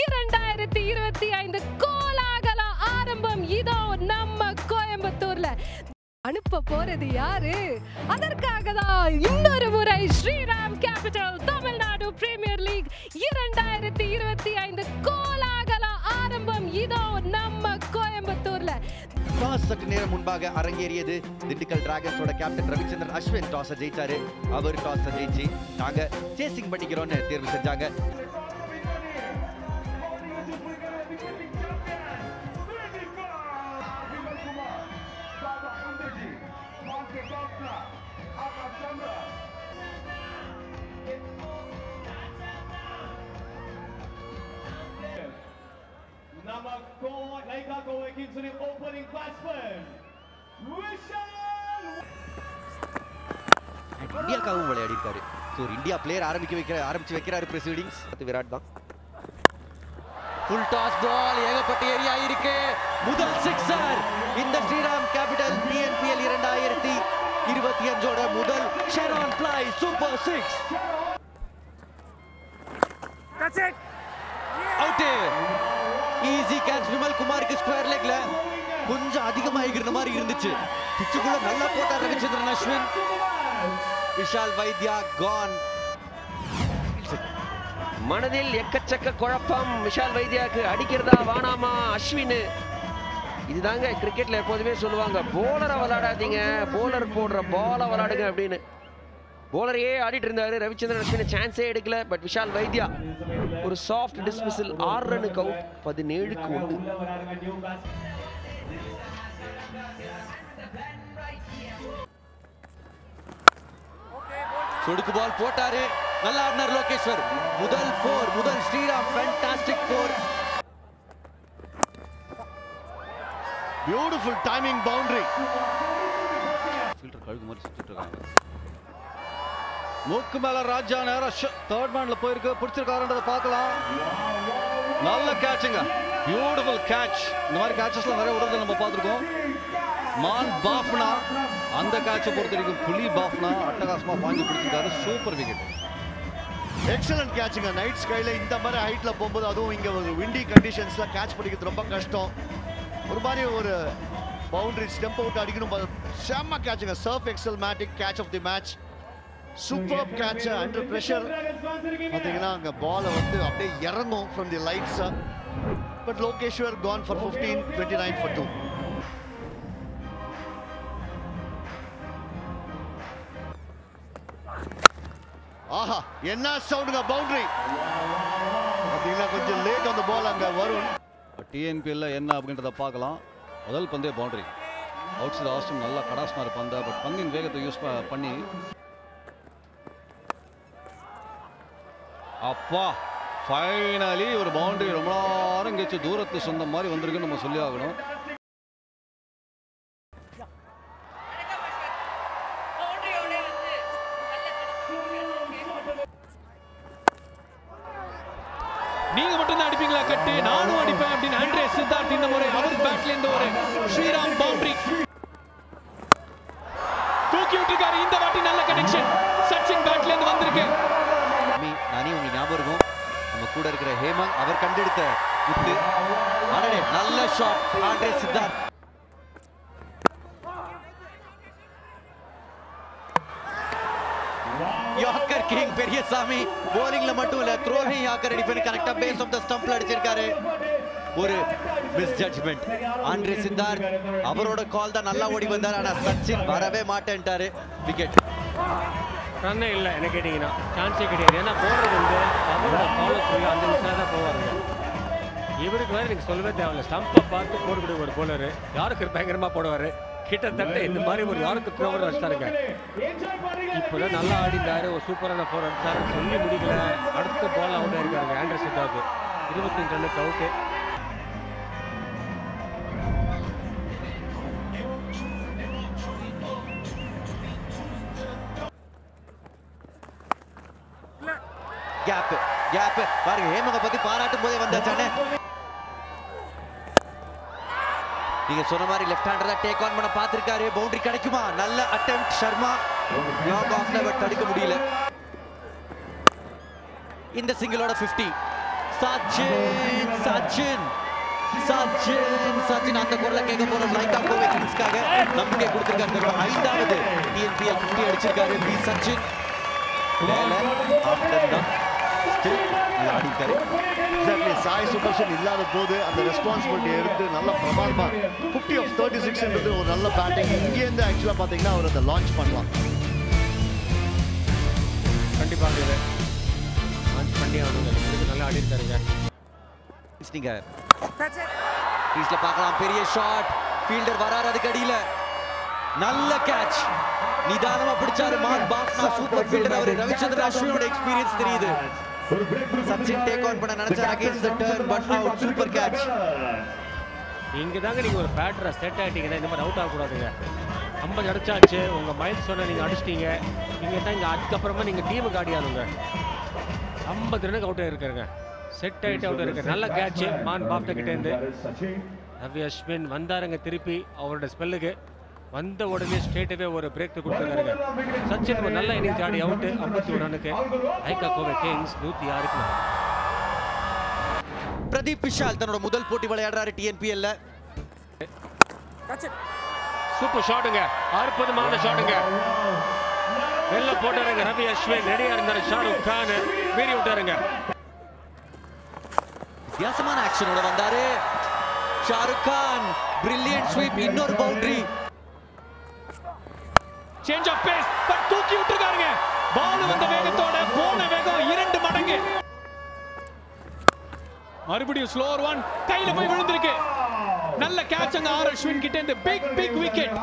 2025 கோலாகல ஆரம்பம் இதோ நம்ம கோயம்புத்தூர்ல. அனுப்ப போறது யாரு? அதற்காக தான் இன்னொரு முறை Sriram capital Tamil Nadu premier league 2025 கோலாகல ஆரம்பம் இதோ நம்ம கோயம்புத்தூர்ல. டாஸ் சற்று நேரம் முன்பாக அரங்கேறியது. திண்டுக்கல் டிராகன்ஸோட கேப்டன் ரவிச்சந்திரன் அஸ்வின் டாஸ் ஜெயிச்சாரு. அவர் டாஸ் ஜெயிச்சு நாங்க சேசிங் பண்ணிக்கிறோம்னு தேர்வு செஞ்சாங்க. இந்தியாக்காகவும் விளையாடிருக்காரு. இந்தியா பிளேயர் ஆரம்பிச்சு வைக்கிறாரு பிரசிடிங்ஸ். விராட் தான் ஃபுல் டாஸ் பால் ஏகப்பட்ட ஏரியா இருக்கு. முதல் சிக்ஸர் இந்த ஸ்ரீராம் கேபிட்டல் டிஎன்பிஎல் 2025 முதல் ஷெரான் பிளை super six. Out. Easy catch. Vimal குமாருக்கு ஸ்கொயர் லெக்ல கொஞ்சம் அதிகமா எகிற மாதிரி இருந்துச்சு. பிச்சுக்குள்ள நல்லா போட்டார் ரவிச்சந்திரன் அஸ்வின். விஷால் வைத்யா கான். மனதில் எக்கச்சக்க குழப்பம். விஷால் வைத்யாக்கு அடிக்கிறதா வானாமா அஸ்வின்? இதுதாங்க கிரிக்கெட்ல எப்போதுமே சொல்லுவாங்க, போலரை விளையாடாதீங்க, போலர் போடுற பால விளையாடுங்க அப்படின்னு. போலரையே ஆடிட்டு இருந்தாரு ரவிச்சந்திரன் அஸ்வின், சான்ஸே எடுக்கல. பட் விஷால் வைத்யா ஒரு சாஃப்ட் டிஸ்மிசல், 6 ரன்னுக்கு அவுட், 17க்கு 1. சொடுக்கு பால் போட்டாரு. நல்லா ஆடினார் லோகேஸ்வர். முதல் 4, முதல் Sriram fantastic 4. Beautiful timing boundary. Fielder கழுகு மாதிரி சுத்திட்டு இருக்காங்க. மூக்கு மேல ராஜா நேரா தேர்ட் மேன்ல போயிருக்கு. பிடிச்சிருக்காருன்றத பார்க்கலாம். நல்ல கேட்சுங்க. Beautiful catch. இந்த மாதிரி கேட்சஸ்லாம் நிறைய விடுறத நம்ம பார்த்துருக்கோம். மான் பாஃப்னா அந்த கேட்சை பொறுத்த வரைக்கும் புலி பாஃப்னா அட்டகாசமா பாஞ்சு பிடிச்சிருக்காரு. Super wicket. எக்ஸலன்ட் கேட்சுங்க. நைட் ஸ்கைல இந்த மாதிரி ஹைட்ல போகும்போது, அதுவும் இங்க ஒரு விண்டி கண்டிஷன்ஸ்ல கேட்ச் பிடிக்கிறது ரொம்ப கஷ்டம். ஒரு மாதிரி ஒரு பவுண்டரி ஸ்டெம்ப் அவுட் அடிக்கணும். செம்ம கேட்சுங்க. Surf Excel Matic catch of the match. Super catch. Under pressure பார்த்தீங்கன்னா அங்க பால் வந்து அப்படியே இறங்கும் from the lights. But Lokeshwar gone for 15, 29 for 2. ஆஹா, என்ன சவுண்டுங்க. பவுண்டரி பார்த்தீங்கன்னா கொஞ்சம் லேட் அந்த பால் அங்க வரும். டிஎன்பிஎல்ல என்ன அப்படின்றத பார்க்கலாம். முதல் பந்தே பவுண்டரி. அவுட் சைட் ஆஸ்டம் நல்லா கடாஸ்னார் பந்த. பட் பந்தின் வேகத்தை யூஸ் பண்ணி அப்பா ஃபைனலி ஒரு பவுண்டரி. ரொம்ப நேரம் கழிச்சு தூரத்து சொந்த மாதிரி வந்திருக்குன்னு நம்ம சொல்லி ஆகணும். நீங்க மட்டும் தான் அடிப்பீங்களா கட்டு, நானும் அடிப்பேன் அப்படின்னு ஆண்ட்ரே சித்தார்த் இந்த முறை அவர் பேட்ல இருந்து ஒரு ஸ்ரீராம் பவுண்டரி தூக்கி விட்டுருக்காரு. இந்த வாட்டி நல்ல கனெக்ஷன் சச்சின் பேட்ல இருந்து வந்திருக்கு. நானே உங்களுக்கு ஞாபகம் இருக்கும், நம்ம கூட இருக்கிற ஹேமந்த் அவர் கண்டெடுத்த விட்டு. அடடே, நல்ல shot Andre Siddharth. Yorker king Periyasamy போலிங்ல மட்டும் இல்ல, த்ரோலையும் யாக்கர் அடிப்பேன். கரெக்டா பேஸ் ஆஃப் த ஸ்டம்ப்ல அடிச்சிருக்காரு. ஒரு மிஸ் ஜட்ஜ்மெண்ட். ஆண்ட்ரே சித்தார்த் அவரோட கால் தான் நல்லா ஓடி வந்தார். ஆனா சச்சின் வரவே மாட்டேன்ட்டாரு. விக்கெட். ரன்னே இல்லை என்ன கேட்டிங்கன்னா, சான்ஸே கிடையாது. ஏன்னா போடுறது வந்து அவரோட ஃபாலோ பண்ணி அந்த நிமிஷம் தான் போவாருங்க. இவருக்கு வேறு எனக்கு சொல்லவே தேவையில்லை. ஸ்டம்பை பார்த்து போடக்கூடிய ஒரு போலரு. யாருக்கு பயங்கரமாக போடுவார். கிட்டத்தட்ட இந்த மாதிரி ஒரு யாருக்கு த்ரோவர் வச்சுட்டாருங்க. இப்போதான் நல்லா ஆடிந்தாரு. ஒரு சூப்பரான 4 அடிச்சாரு. சொல்லி முடிக்கல. அடுத்த பால் அவுட் ஆயிருக்காருங்க ஆண்ட்ரே சித்தார்த். 25 ரன்னுக்கு அவுட்டு. கேப் கேப் பாருங்க. ஹேமங்க பத்தி பாராட்டும் போதே வந்தாச்சானே. நீங்க சொன்ன மாதிரி லெஃப்ட் ஹேண்டர்ல டேக் ஆன் பண்ண பார்த்திருக்காரு. பவுண்டரி கிடைக்குமா? நல்ல அட்டெம்ப்ட் சர்மா. லாங் ஆஃப்ல பட் தடுக்க முடியல. இந்த சிங்கிளோட 50. சச்சின் அந்த குரலை கேட்க போறோம். லைக்கா கோவை கிங்ஸ்க்காக நம்பிக்கை கொடுத்திருக்காரு. 5வது TNPL 50 அடிச்சிருக்காரு பி சச்சின். சாய் சுதர்ஷன் இல்லாத போது அந்த ரெஸ்பான்சிபிலிட்டி எடுத்து நல்ல பிரமாதமா 50 of 36ன்றது ஒரு நல்ல பேட்டிங். இங்கேருந்து ஆக்சுவலா பாத்தீங்கன்னா அவர் அதை லான்ச் பண்ணலாம். கண்டிப்பாக இதை லான்ச் பண்ணி அவனுங்க நல்லா ஆடி இருக்காருங்க. கிரீஸ்ல பார்க்கலாம் பெரிய ஷாட். ஃபீல்டர் வராரு அதுக்கு அடியில. நல்ல கேட்ச். நிதானமா பிடிச்சாரு மார்க் பாஃப்னா. சூப்பர் ஃபீல்டர் அவர். ரவிச்சந்திரன் அஸ்வினோட எக்ஸ்பீரியன்ஸ் தெரியுது. சச்சின் டேக் ஆன் பண்ண நினைச்சார் against the turn but out. Super catch. இங்க தாங்க நீங்க ஒரு பேட்டரை செட் ஆயிட்டீங்கன்னா இந்த மாதிரி அவுட் ஆக கூடாதுங்க. 50 அடிச்சாச்சு, உங்க மைல் சொன்ன நீங்க அடிச்சிட்டீங்க. நீங்க தான் இங்க அதுக்கப்புறமா நீங்க டீமுக்கு ஆடியாதுங்க. 50 ரனுக்கு அவுட் ஆயிருக்காருங்க. செட் ஆயிட்டு அவுட் இருக்கு. நல்ல கேட்ச் மான் பாப்ட கிட்ட இருந்து. ரவி அஸ்வின் வந்தாருங்க திருப்பி அவரோட ஸ்பெல்லுக்கு. வந்த உடனே ஸ்ட்ரெயிட்டாவே ஒரு பிரேக் கொடுத்துருக்காருங்க. சச்சின் ஒரு நல்ல இன்னிங்ஸ் ஆடி அவுட் 51 ரனுக்கு. ஐகா கோவை கிங்ஸ் 106க்கு. பிரதீப் விஷால் தன்னோட முதல் போட்டி விளையாடுறாரு TNPL. சூப்பர் ஷாட்டுங்க. அற்புதமான ஷாட்டுங்க. வெள்ள போட்டாருங்க ரவி அஸ்வின். ரெடியா இருந்தாரு ஷாருக் கான். வீடி விட்டாருங்க. வித்தியாசமான ஆக்ஷனோட வந்தாரு ஷாருக் கான். Brilliant sweep. இன்னொரு boundary. Change of pace but தூக்கி விட்டுருக்காருங்க. பால் வந்த வேகத்தோட போன வேகம் 2 மடங்கு. மறுபடியும் ஸ்லோவர் ஒன் கையில போய் விழுந்திருக்கு. நல்ல கேட்ச் அங்க ஆர் அஸ்வின் கிட்ட இருந்து. Big wicket.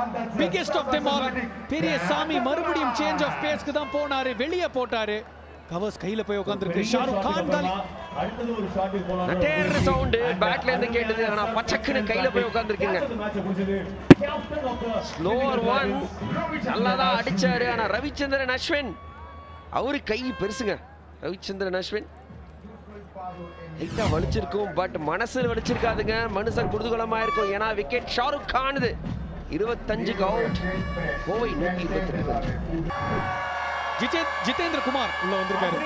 Biggest of them all. Periyasamy மறுபடியும் சேஞ்ச் ஆஃப் பேஸ்க்கு தான் போனாரு. வெளியே போட்டாரு. கவர்ஸ் கையில போய் உட்கார்ந்திருக்கு. ஷாருக் கான் காலி. நட்டேற சவுண்ட் பேட்ல இருந்து கேட்டது. ஆனா பச்சக்குன்னு கையில போய் உட்கார்ந்திருக்கீங்க. ஸ்லோவர் ஒன் நல்லாதான் அடிச்சாரு. ஆனா ரவிச்சந்திரன் அஸ்வின் அவரு கை பெருசுங்க. ரவிச்சந்திரன் அஸ்வின் லைட்டா வலிச்சிருக்கும் பட் மனசுல வலிச்சிருக்காதுங்க. மனுஷன் குதூகலமா இருக்கும். ஏன்னா விக்கெட் ஷாருக் கான் 25க்கு அவுட். கோவை 128. ஜிதேந்திர குமார் உள்ள வந்திருக்காரு.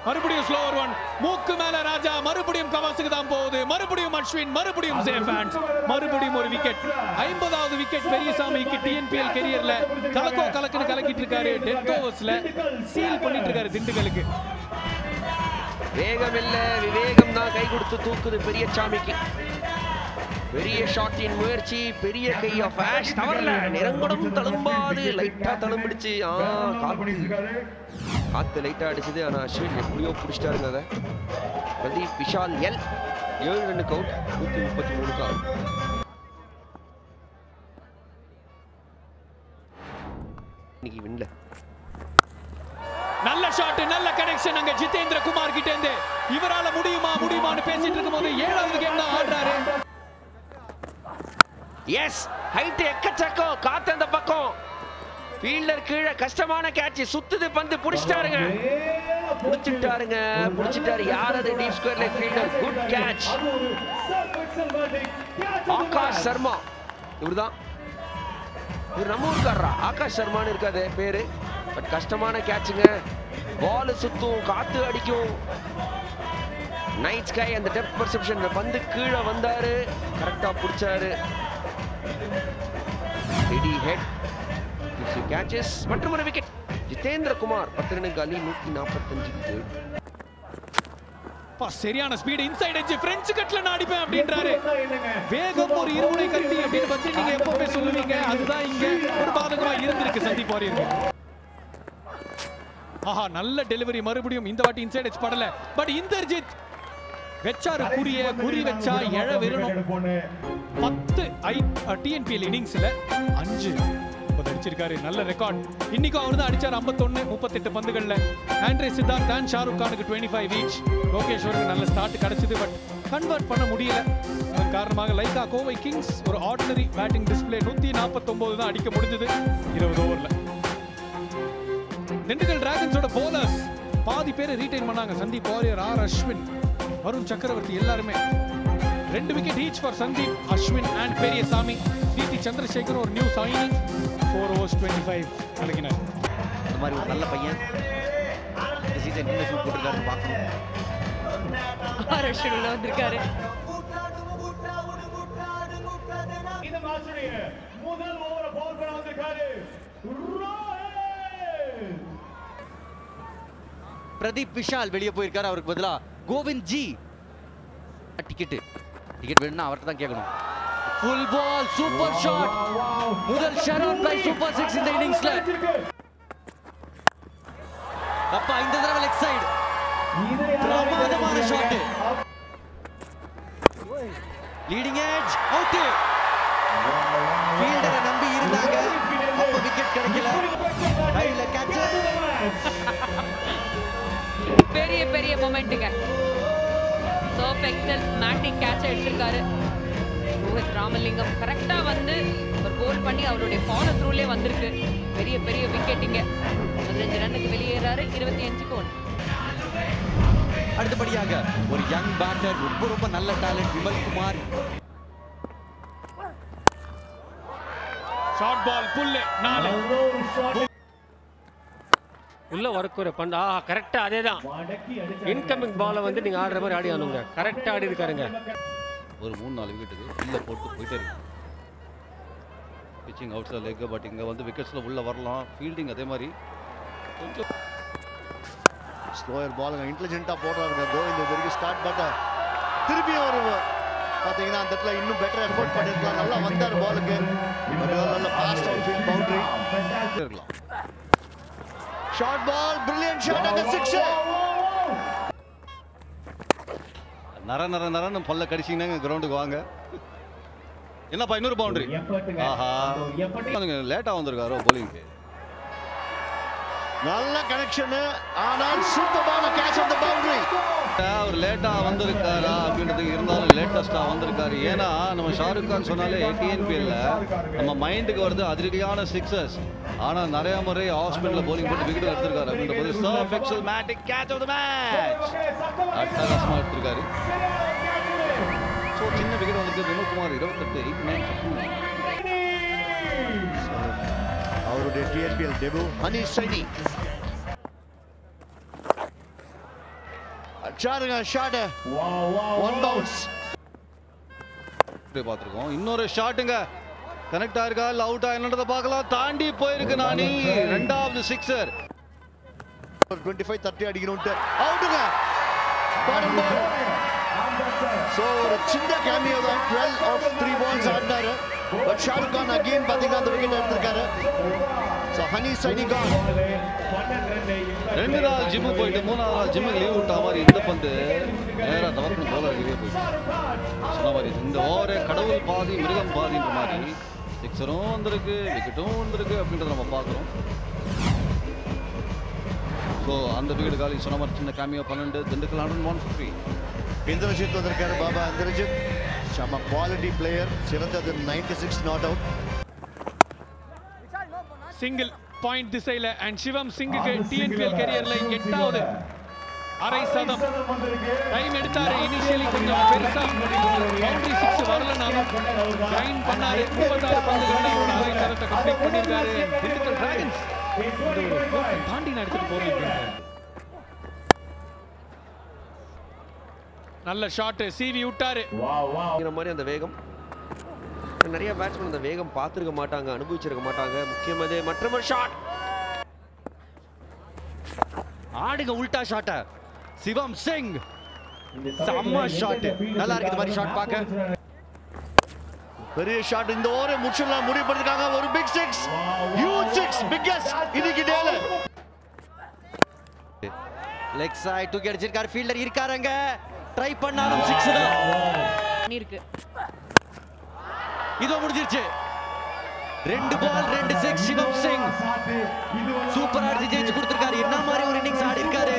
மறுபடியும் ஸ்லோவர் ஒன். மூக்கு மேல ராஜா. மறுபடியும் கவாசுக்கு தான் போகுது. மறுபடியும் அஸ்வின். மறுபடியும் சேஃப் ஹேண்ட்ஸ். மறுபடியும் ஒரு விக்கெட். 50வது விக்கெட் பெரியசாமிக்கு TNPL கெரியர்ல. கலக்குன்னு கலக்கிட்டு இருக்காரு. டெத் ஓவர்ஸ்ல சீல் பண்ணிட்டு இருக்காரு திண்டுக்கலுக்கு. வேகம் இல்ல விவேகம் தான் கை கொடுத்து தூக்குது பெரியசாமிக்கு. பெரிய ஷாட்டின் முயற்சி. பெரிய கை ஆஃப் ஆஷ் தவறல. நிறங்குடம் தழும்பாது. லைட்டா தழும்பிடுச்சு. காத்து லைட்டா அடிச்சது. ஆனா அஸ்வின் எப்படியோ பிடிச்சிட்டாருங்க அதை. பிரதீப் விஷால் 7 ரன்னுக்கு அவுட். 133க்கு அவுட். இன்னைக்கு வின்ல நல்ல ஷாட். நல்ல கனெக்ஷன் அங்க ஜிதேந்திர குமார் கிட்ட இருந்து. இவரால முடியுமான்னு பேசிட்டு இருக்கும்போது 7வது கேம் தான் ஆடுறாரு. எஸ் ஹைட் எக்கச்சக்கம். காத்து அந்த பக்கம். ஃபீல்டர் கீழே கஷ்டமான கேட்ச். சுத்துது பந்து. புடிச்சிட்டாருங்க. புடிச்சிட்டாரு. யார் அது? Deep square leg fielder. Good catch. Akash Sharma. இவர்தான். இவர் நம்ம ஊருக்காரரா? ஆகாஷ் சர்மான்னு இருக்காது பேரு. பட் கஷ்டமான கேட்சுங்க. பால் சுத்தும். காத்து அடிக்கும். நைட் ஸ்கை அந்த டெப்த் பர்செப்ஷன். பந்து கீழே வந்தாரு. கரெக்டா புடிச்சாரு. Ready head. கேட்சஸ். மற்றும் ஒரு விக்கெட். ஜிதேந்திர குமார் 10 ரன்னுக்கு காலி. 145க்கு. சரியான ஸ்பீட். Inside edge. பிரெஞ்சு கட்ல நான் அடிப்பேன் அப்படின்றாரு. வேகம் ஒரு இருமுனை கத்தி அப்படின்னு பத்தி நீங்க எப்பவுமே சொல்லுவீங்க. அதுதான் இங்க ஒரு பாதகமா இருந்திருக்கு சந்தீப் வாரியருக்கு. ஆஹா நல்ல டெலிவரி. மறுபடியும் இந்த வாட்டி இன்சைட் எட்ஜ் படல. பட் இந்தர்ஜித் வெச்சாரு குறி வச்சா எழ வெறணும். 10 TNPL இன்னிங்ஸ்ல 5 அடிச்சிருக்காரு. நல்ல ரெக்கார்ட். இன்னைக்கும் அவர் தான் அடிச்சார். 51 38 பந்துகள்ல. ஆண்ட்ரே சித்தார்த் அண்ட் ஷாருக் கானுக்கு 25 ஈச். லோகேஸ்வருக்கு நல்ல ஸ்டார்ட் கிடைச்சது பட் கன்வெர்ட் பண்ண முடியல. அதன் காரணமாக லைக்கா கோவை கிங்ஸ் ஒரு ஆர்டினரி பேட்டிங் டிஸ்பிளே. 149 தான் அடிக்க முடிஞ்சது 20 ஓவர்ல. திண்டுக்கல் டிராகன்ஸோட போலர்ஸ் பாதி பேரை ரீடைன் பண்ணாங்க. சந்தீப் வாரியர், ஆர் அஸ்வின், வருண் சக்கரவர்த்தி எல்லாருமே. 2 wicket each for Sandeep, Ashwin and Periyasamy. TD Chandrasekar ஒரு நியூ சைனிங். 4 overs 25 கலக்கினார். இந்த மாதிரி ஒரு நல்ல பையன் பேக்கேஜ் என்னென்ன ஷூட் போட்டுருக்காருன்னு பார்க்கணும். அஸ்வின் உள்ள வந்திருக்காரு. இந்த மேட்சுடைய முதல் ஓவரை பவுல் பண்ண வந்திருக்காரு பிரதீப் விஷால் வெளியே போயிருக்காரு. அவருக்கு பதிலா கோவிந்த் ஜி. டிக்கெட் வேணும்னா அவர்கிட்ட தான் கேட்கணும். ஃபுல் பால் சூப்பர் ஷாட். முதல் ஷரவுட் பை சூப்பர் 6 இந்த இன்னிங்ஸ்ல. அப்பா இந்த தடவை லெக் சைடு பிரமாதமான ஷாட். Leading edge out. ஃபீல்டரை நம்பி இருந்தாங்க, அப்ப விக்கெட் கிடைக்கல. கையில கேட்ச். பெரிய பெரிய மொமெண்ட்டுங்க. சோப் எக்ஸல் மேட்டிங் கேட்ச் எடுத்திருக்காரு ரோஹித் ராமலிங்கம். கரெக்டா வந்து ஒரு கோல் பண்ணி அவருடைய ஃபாலோ த்ரூலே வந்திருக்கு. பெரிய பெரிய விக்கெட்டிங்க. 15 ரன்னுக்கு வெளியேறாரு. 25க்கு 1. அடுத்தபடியாக ஒரு யங் பேட்டர், ரொம்ப நல்ல talent Vimal Kumar. Short ball pull 4. உள்ள ஒர்க் ஒரு பண்ண கரெக்டா அதேதான். இன்கமிங் பாலை வந்து நீங்க ஆடுற மாதிரி ஆடி ஆனுங்க. கரெக்டா ஆடி இருக்காருங்க. ஒரு 3-4 விக்கெட்டுக்கு உள்ள போட்டு போயிட்டே இருக்கு. Pitching outside leg, but இங்க வந்து விக்கெட்ஸ்ல உள்ள வரலாம். ஃபீல்டிங் அதே மாதிரி கொஞ்சம் ஸ்லோயர் பாலுங்க, இன்டெலிஜென்ட்டா போடுறாருங்க கோவிந்த். இது வரைக்கும் ஸ்டார்ட் பட்ட திருப்பி ஒரு பாத்தீங்கன்னா அந்த இடத்துல இன்னும் பெட்டர் எஃபோர்ட் பண்ணிருக்கலாம். நல்லா வந்தார் பாலுக்கு. நல்ல ஃபாஸ்ட் அவுட் ஃபீல்ட் பவுண்டரி இருக்கலாம். ஷார்ட் பால், பிரில்லியன்ட் ஷாட் அங்க 6. நரன்னு பல்ல கடிச்சிங்கன்னா கிரவுண்டுக்கு வாங்க. என்னப்பா இன்னொரு பவுண்டரி. ஆஹா லேட்டா வந்திருக்காரோ போலிங்க்கு. நல்ல கனெக்ஷன், ஆனால் சூப்பரான கேட்ச் ஆன் தி பவுண்டரி. அவர் லேட்டா வந்திருக்காரா அப்படின்றது இருந்தாலும் லேட்டஸ்டா வந்திருக்காரு. ஏன்னா நம்ம ஷாருக் கான் சொன்னாலே டிஎன்பிஎல்ல நம்ம மைண்டுக்கு வருது அதிரடியான சிக்ஸஸ். ஆனா நிறைய முறை ஆஃப் ஸ்பின்ல போலிங் போட்டு விக்கெட் எடுத்திருக்காரு. அப்படின்ற போது Surf Excel Matic catch of the match அட்டகாசமா எடுத்திருக்காரு. ஸோ சின்ன விக்கெட் வந்துருக்கு. விமல் குமார் 28. அவருடைய டிஎன்பிஎல் டெபு ஹனி சைனி அச்சாருங்க ஷாட். ஒன் பவுன்ஸ் பார்த்துருக்கோம். இன்னொரு ஷாட்டுங்க கனெக்ட் ஆயிருக்கா இல்ல அவுட் ஆயிருன்றத பார்க்கலாம். தாண்டி போயிருக்கு நானி. ரெண்டாவது சிக்ஸர். 25-30 அடிக்கணும்ட்டு அவுட்டுங்க. சோ ஒரு சின்ன கேமியோ தான். 12 ஆஃப் 3 பால்ஸ் ஆடினாரு. பட் ஷாருக் கான் அகைன் பாத்தீங்கன்னா அந்த விக்கெட் எடுத்திருக்காரு. So honey Saini Khan. 2 நாள் ஜிம்மு போயிட்டு 3ஆவது நாள் ஜிம்முக்கு லீவ் விட்டா மாதிரி இந்த பந்து நேரா தவறு போலர் வெளியே போயிட்டு சொன்ன மாதிரி இந்த ஓவரே கடவுள் பாதி மிருகம் பாதின்ற மாதிரி சிக்ஸரும் வந்திருக்கு, விக்கெட்டும் வந்திருக்கு அப்படின்றத நம்ம பார்க்குறோம். ஸோ அந்த விக்கெட் காலி சொன்ன மாதிரி சின்ன கேமியோ 12. திண்டுக்கல் 150. இந்திரஜித் வந்திருக்காரு. பாபா இந்திரஜித் செம குவாலிட்டி பிளேயர். சிறந்தது 96 நாட் அவுட். சிங்கிள் பாயிண்ட் திசையில அண்ட் சிவம் சிங்குக்கு டிஎன்பிஎல் கரியர்ல 8வது அரை சதம். டைம் எடுத்தாரு. இனிஷியலி கொஞ்சம் பெருசா பவுண்டரி 6 வரலனாலும் டைம் பண்ணாரு. 36 பந்துகளில் அரை சதத்தை கம்ப்ளீட் பண்ணிருக்காரு. திண்டுக்கல் டிராகன்ஸ் தாண்டி நான் எடுத்துட்டு போறேன். நல்ல ஷாட் சிவி விட்டாரு. மாதிரி அந்த வேகம் நிறைய பேட்ஸ்மேன் அந்த வேகம் பார்த்துருக்க மாட்டாங்க, அனுபவிச்சிருக்க மாட்டாங்க. முக்கியமானது மற்றொரு ஷாட். ஆடுங்க உல்டா ஷாட்ட. சிவம் சிங் செம்ம ஷாட். நல்லா இருக்கு இந்த மாதிரி ஷாட் பார்க்க. பெரிய ஷாட். இந்த ஓவரை முடிச்சிடலாம் முடிவு பண்ணிருக்காங்க. ஒரு பிக் 6, ஹியூஜ் 6, பிக்கெஸ்ட் இன்னைக்கு டேல. லெக் சைடு தூக்கி அடிச்சிருக்காரு. ஃபீல்டர் இருக்காருங்க. ட்ரை பண்ணாலும் 6 தான் இருக்கு. இதோ முடிஞ்சிருச்சு. 2 பால் 2 6. சிவம் சிங் சூப்பரா அடிச்சு ஜெயிச்சு கொடுத்திருக்காரு. என்ன மாதிரி ஒரு இன்னிங்ஸ் ஆடி இருக்காரு.